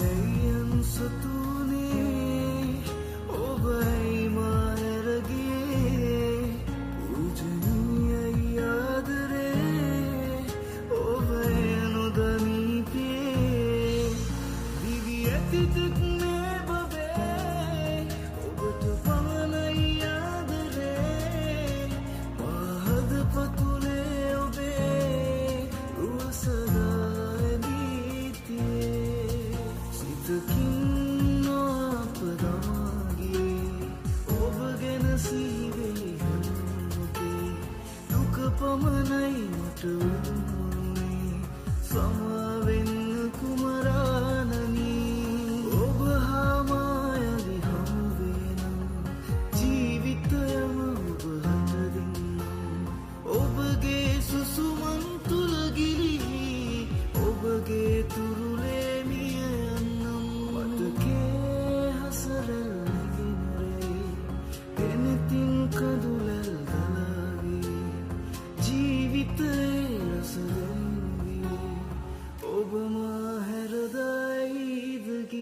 ඇයන් සතුනේ ඔබයි මාරගේ පූජනීයයි ආදරේ ඔබයි නොදනීතේ දිවි ඇතිතෙක් මේ බබේ ඔබට පමණයි ආදරේ මහද පතුලේ ඔබේ රුව සදා නීතියේ සිතකින් නොඅපදාගේ ඔබ ගැන සීවේ හැමෝටේ දුක පමණයි මට වුනේ සමාවෙන්න කුමරානනී ඔබ හා මායලි හමුවෙනම් ජීවිතයම ඔබ හට දෙන්නම් ඔබගේ සුසුමන් තුල ගිලිහි ඔබගේ තුරුලේ මිය යන්නම් මතකේ හසරල් නැගිනරේ එනතින් කඳු